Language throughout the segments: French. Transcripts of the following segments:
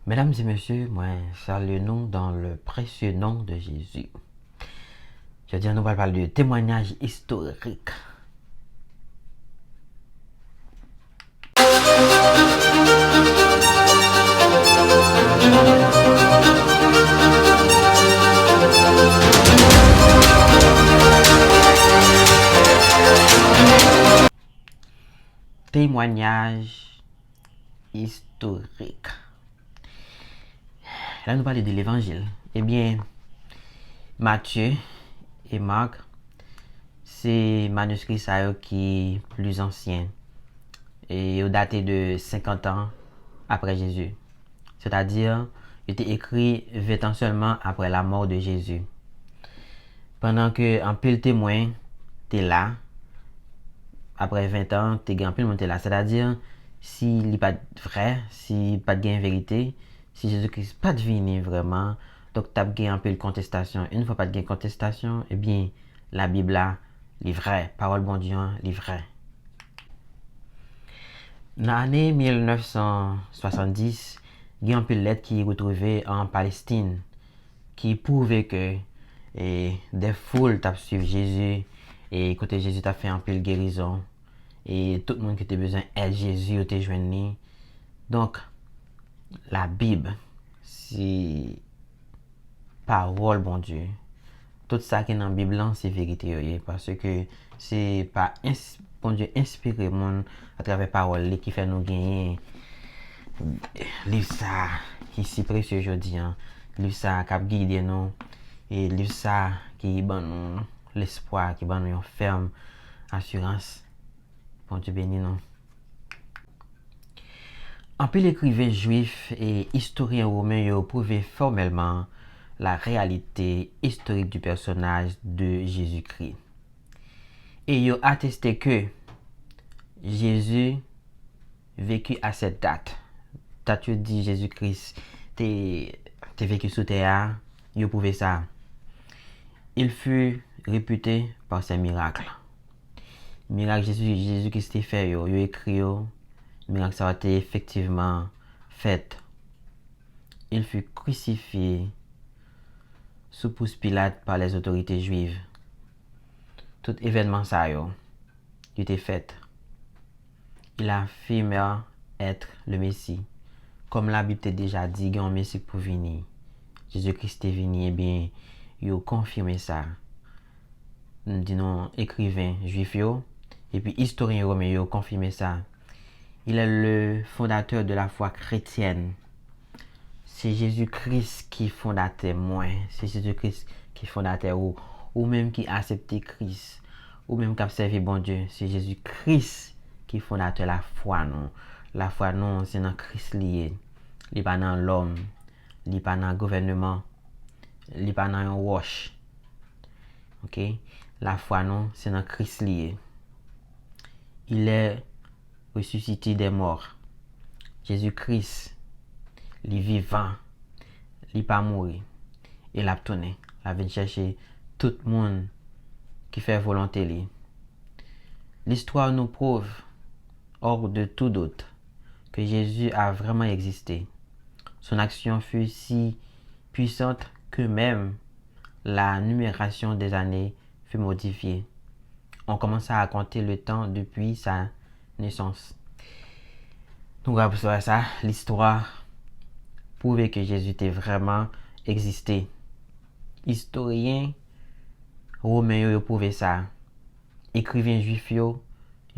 Mesdames et messieurs, moi, saluons dans le précieux nom de Jésus. Je veux dire, nous allons parler de témoignage historique. Témoignage historique. Là, nous parlons de l'évangile. Eh bien, Matthieu et Marc, c'est manuscrits qui sont plus anciens et daté de 50 ans après Jésus. C'est-à-dire, il était écrit 20 ans seulement après la mort de Jésus. Pendant que un pile témoin t'es là, après 20 ans, t'es un pile monde là. C'est-à-dire, s'il n'est pas vrai, s'il pas de vérité, si Jésus-Christ pas devenu vraiment, donc t'as gagné un peu de contestation. Une fois pas de contestation, eh bien, la Bible là, est vraie. Parole bon Dieu, est vraie. Dans l'année 1970, il y a un peu de lettres qui est retrouvée en Palestine qui prouvait que des foules t'ont suivi Jésus et côté Jésus t'a fait un peu de guérison et tout le monde qui était besoin d'aide Jésus était joint. Donc la Bible c'est parole bon Dieu. Tout ça qui est dans la Bible c'est vérité parce que c'est pas bon Dieu inspiré monde à travers parole qui fait nous gagner livre ça qui si précieux aujourd'hui livre ça qui guide nous et livre ça qui ban nous l'espoir qui ban nous une ferme assurance bon Dieu béni nous. En plus l'écrivain juif et historien romain ont prouvé formellement la réalité historique du personnage de Jésus-Christ et ils ont attesté que Jésus vécu à cette date tu dis Jésus-Christ t'es vécu sous terre, il a prouvé ça. Il fut réputé par ses miracles. Miracle Jésus-Christ a fait, il a écrit, miracle ça a été effectivement fait. Il fut crucifié sous pouce Pilate par les autorités juives. Tout événement ça il était fait. Il a affirmé être le Messie. Comme la Bible t'a déjà dit, il y a un Messie pour venir. Jésus-Christ est venu, eh bien, il a confirmé ça. Disons, écrivain juif, et puis historien romain, il a confirmé ça. Il est le fondateur de la foi chrétienne. C'est Jésus-Christ qui fondateur moi. C'est Jésus-Christ qui fondateur ou même qui accepte Christ. Ou même qui a servi bon Dieu. C'est Jésus-Christ qui fondateur la foi non. La foi non, c'est dans Christ lié. Il n'est pas dans l'homme. Il n'est pas dans le gouvernement. Il n'est pas dans un wash. Ok? La foi non, c'est dans Christ lié. Il est ressuscité des morts. Jésus-Christ, il est vivant. Il n'est pas mort. Il a tourné. Il a venu chercher tout le monde qui fait volonté. L'histoire nous prouve, hors de tout doute, que Jésus a vraiment existé. Son action fut si puissante que même la numération des années fut modifiée. On commença à compter le temps depuis sa naissance. Donc après ça, l'histoire prouve que Jésus était vraiment existé. Historiens romains ont prouvé ça. Écrivains juifs ont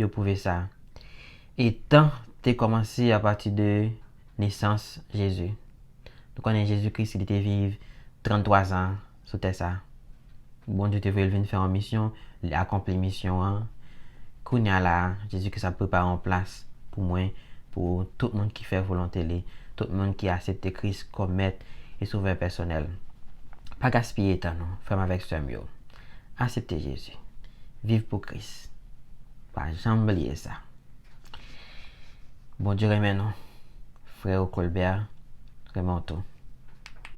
prouvé ça. Et tant t'es commencé à partir de naissance Jésus. Donc on est Jésus-Christ, il était vivre 33 ans, c'était ça. Bon Dieu te veut venir faire une mission, il a accompli la mission. Qu'on y a là, Jésus-Christ a préparé en place pour moi, pour tout le monde qui fait volonté, tout le monde qui accepte Christ comme maître et sauveur personnel. Pas gaspiller temps, non. Femme avec ce mieux. Acceptez Jésus. Vive pour Christ. Pas jamais oublier ça. Bon Dieu remet nous. Frère Colbert, remonte.